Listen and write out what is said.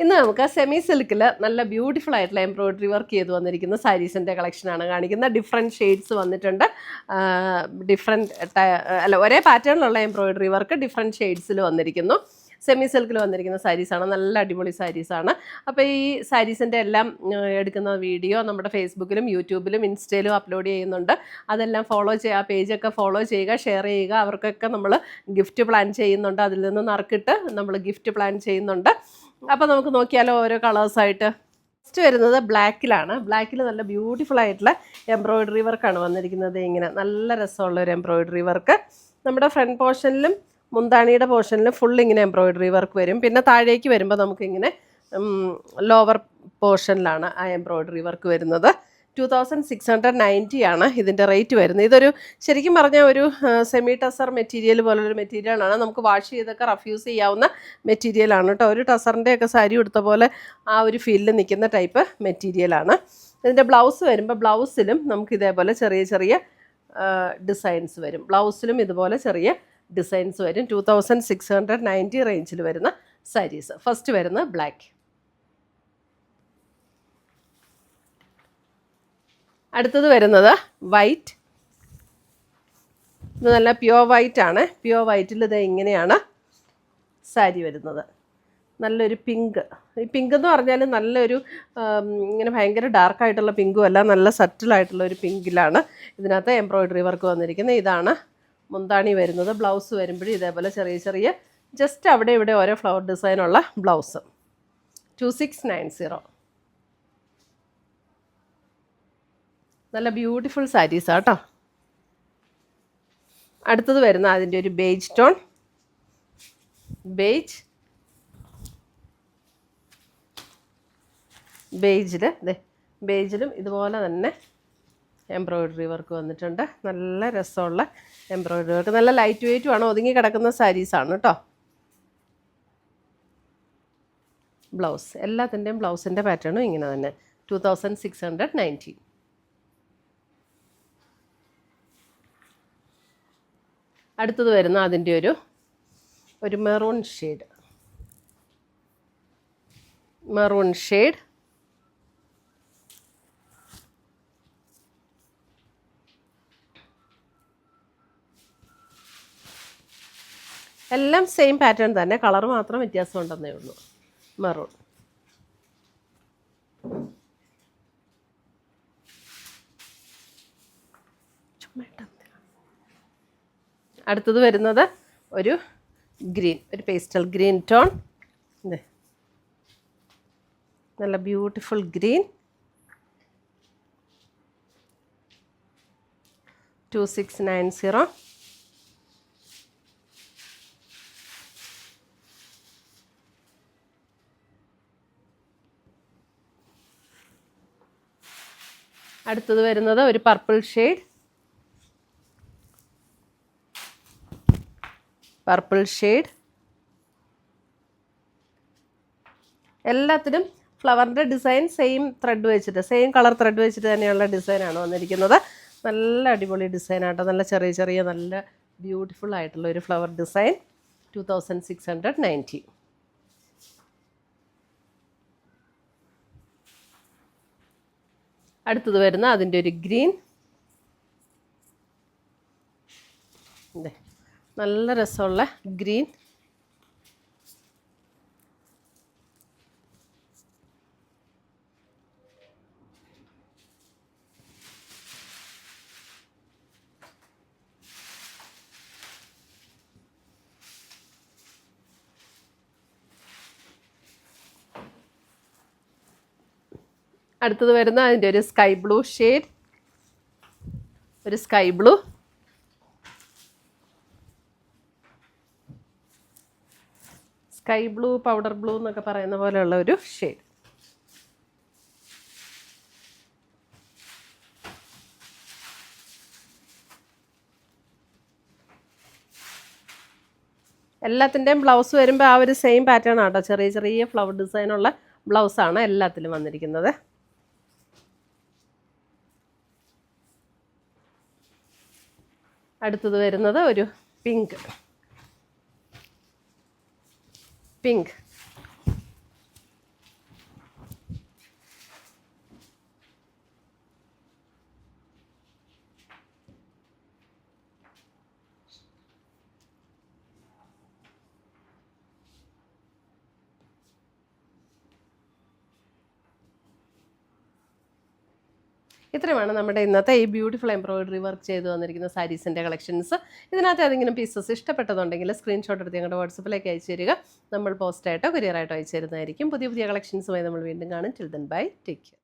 ഇന്ന് നമുക്ക് സെമി സിൽക്കിൽ നല്ല ബ്യൂട്ടിഫുൾ ആയിട്ടുള്ള എംബ്രോയിഡറി വർക്ക് ചെയ്ത് വന്നിരിക്കുന്ന സാരീസിൻ്റെ കളക്ഷനാണ് കാണിക്കുന്നത്. ഡിഫറെൻറ്റ് ഷെയ്ഡ്സ് വന്നിട്ടുണ്ട്. ഒരേ പാറ്റേണിലുള്ള എംബ്രോയിഡറി വർക്ക് ഡിഫറെൻറ്റ് ഷെയ്ഡ്സിൽ വന്നിരിക്കുന്നു. സെമി സിൽക്കിൽ വന്നിരിക്കുന്ന സാരീസാണ്. നല്ല അടിപൊളി സാരീസാണ്. അപ്പോൾ ഈ സാരീസിൻ്റെ എല്ലാം എടുക്കുന്ന വീഡിയോ നമ്മുടെ ഫേസ്ബുക്കിലും യൂട്യൂബിലും ഇൻസ്റ്റയിലും അപ്ലോഡ് ചെയ്യുന്നുണ്ട്. അതെല്ലാം ഫോളോ ചെയ്യുക, ആ പേജൊക്കെ ഫോളോ ചെയ്യുക, ഷെയർ ചെയ്യുക. അവർക്കൊക്കെ നമ്മൾ ഗിഫ്റ്റ് പ്ലാൻ ചെയ്യുന്നുണ്ട്. അതിൽ നിന്ന് നറുക്കിട്ട് നമ്മൾ ഗിഫ്റ്റ് പ്ലാൻ ചെയ്യുന്നുണ്ട്. അപ്പോൾ നമുക്ക് നോക്കിയാലോ ഓരോ കളേഴ്സായിട്ട്. ഫസ്റ്റ് വരുന്നത് ബ്ലാക്കിലാണ്. ബ്ലാക്കിൽ നല്ല ബ്യൂട്ടിഫുൾ ആയിട്ടുള്ള എംബ്രോയിഡറി വർക്കാണ് വന്നിരിക്കുന്നത്. ഇങ്ങനെ നല്ല രസമുള്ള ഒരു എംബ്രോയിഡറി വർക്ക്. നമ്മുടെ ഫ്രണ്ട് പോർഷനിലും മുന്താണിയുടെ പോർഷനിലും ഫുൾ ഇങ്ങനെ എംബ്രോയിഡറി വർക്ക് വരും. പിന്നെ താഴേക്ക് വരുമ്പോൾ നമുക്കിങ്ങനെ ലോവർ പോർഷനിലാണ് ആ എംബ്രോയിഡറി വർക്ക് വരുന്നത്. 2690 ആണ് ഇതിൻ്റെ റേറ്റ് വരുന്നത്. ഇതൊരു ശരിക്കും പറഞ്ഞാൽ ഒരു സെമി ടസർ മെറ്റീരിയൽ പോലുള്ളൊരു മെറ്റീരിയലാണ്. നമുക്ക് വാഷ് ചെയ്തൊക്കെ റഫ്യൂസ് ചെയ്യാവുന്ന മെറ്റീരിയലാണ് കേട്ടോ. ഒരു ടസറിൻ്റെയൊക്കെ സാരി ഉടുത്ത പോലെ ആ ഒരു ഫീലിൽ നിൽക്കുന്ന ടൈപ്പ് മെറ്റീരിയലാണ്. ഇതിൻ്റെ ബ്ലൗസ് വരുമ്പോൾ ബ്ലൗസിലും നമുക്ക് ഇതേപോലെ ചെറിയ ചെറിയ ഡിസൈൻസ് വരും. ബ്ലൗസിലും ഇതുപോലെ ചെറിയ ഡിസൈൻസ് വരും. 2690 റേഞ്ചിൽ വരുന്ന സാരീസ്. ഫസ്റ്റ് വരുന്ന ബ്ലാക്ക്. അടുത്തത് വരുന്നത് വൈറ്റ്. ഇത് നല്ല പ്യുവർ വൈറ്റ് ആണ്. പ്യുവർ വൈറ്റിൽ ഇത് ഇങ്ങനെയാണ് സാരി വരുന്നത്. നല്ലൊരു പിങ്ക്. ഈ പിങ്ക് എന്ന് പറഞ്ഞാൽ നല്ലൊരു ഇങ്ങനെ ഭയങ്കര ഡാർക്കായിട്ടുള്ള പിങ്കും അല്ല, നല്ല സറ്റിലായിട്ടുള്ള ഒരു പിങ്കിലാണ് ഇതിനകത്ത് എംബ്രോയിഡറി വർക്ക് വന്നിരിക്കുന്നത്. ഇതാണ് മുന്താണി വരുന്നത്. ബ്ലൗസ് വരുമ്പോഴും ഇതേപോലെ ചെറിയ ചെറിയ ജസ്റ്റ് അവിടെ ഇവിടെ ഓരോ ഫ്ലവർ ഡിസൈനുള്ള ബ്ലൗസ്. 2690. നല്ല ബ്യൂട്ടിഫുൾ സാരീസാണ് കേട്ടോ. അടുത്തത് വരുന്ന അതിൻ്റെ ഒരു ബേജ് ടോൺ. ബേജിലും ഇതുപോലെ തന്നെ എംബ്രോയിഡറി വർക്ക് വന്നിട്ടുണ്ട്. നല്ല രസമുള്ള എംബ്രോയിഡറി വർക്ക്. നല്ല ലൈറ്റ് വെയ്റ്റും ആണ്. ഒതുങ്ങി കിടക്കുന്ന സാരീസാണ് കേട്ടോ. ബ്ലൗസ് എല്ലാത്തിൻ്റെയും ബ്ലൗസിൻ്റെ പാറ്റേണും ഇങ്ങനെ തന്നെ. 2690. അടുത്തത് വരുന്ന അതിൻ്റെ ഒരു മെറൂൺ ഷെയ്ഡ്. എല്ലാം സെയിം പാറ്റേൺ തന്നെ, കളർ മാത്രം വ്യത്യാസം ഉണ്ടെന്നേ ഉള്ളൂ. മെറൂൺ. അടുത്തത് വരുന്നത് ഒരു ഗ്രീൻ, ഒരു പേസ്റ്റൽ ഗ്രീൻ ടോൺ. നല്ല ബ്യൂട്ടിഫുൾ ഗ്രീൻ. 2690. അടുത്തത് വരുന്നത് ഒരു പർപ്പിൾ ഷെയ്ഡ്. എല്ലാത്തിനും ഫ്ലവറിൻ്റെ ഡിസൈൻ സെയിം കളർ ത്രെഡ് വെച്ചിട്ട് തന്നെയുള്ള ഡിസൈനാണ് വന്നിരിക്കുന്നത്. നല്ല അടിപൊളി ഡിസൈനാട്ടോ. നല്ല ചെറിയ ചെറിയ നല്ല ബ്യൂട്ടിഫുൾ ആയിട്ടുള്ള ഒരു ഫ്ലവർ ഡിസൈൻ. 2690. അടുത്തത് വരുന്ന അതിൻ്റെ ഒരു ഗ്രീൻ. നല്ല രസമുള്ള ഗ്രീൻ. അടുത്തത് വരുന്ന അതിൻ്റെ ഒരു sky blue shade. Sky blue powder blue എന്നൊക്കെ പറയുന്ന പോലെയുള്ള ഒരു ഷെയ്ഡ്. എല്ലാത്തിൻ്റെയും ബ്ലൗസ് വരുമ്പോൾ ആ ഒരു സെയിം പാറ്റേൺ ആട്ടോ. ചെറിയ ചെറിയ ഫ്ലവർ ഡിസൈനുള്ള ബ്ലൗസാണ് എല്ലാത്തിലും വന്നിരിക്കുന്നത്. അടുത്തത് വരുന്നത് ഒരു പിങ്ക്. ഇത്രയുമാണ് നമ്മുടെ ഇന്നത്തെ ഈ ബ്യൂട്ടിഫുൾ എംബ്രോയിഡറി വർക്ക് ചെയ്ത് വന്നിരിക്കുന്ന സാരീസിൻ്റെ കളക്ഷൻസ്. ഇതിനകത്ത് ഏതെങ്കിലും പീസസ് ഇഷ്ടപ്പെട്ടതുണ്ടെങ്കിൽ സ്ക്രീൻഷോട്ട് എടുത്ത് ഞങ്ങളുടെ വാട്സപ്പിലേക്ക് അയച്ചു തരിക. നമ്മൾ പോസ്റ്റായിട്ടോ കൊറിയറായിട്ടോ അയച്ചു തരുന്നതായിരിക്കും. പുതിയ പുതിയ കളക്ഷൻസുമായി നമ്മൾ വീണ്ടും കാണും. Till then bye, take care.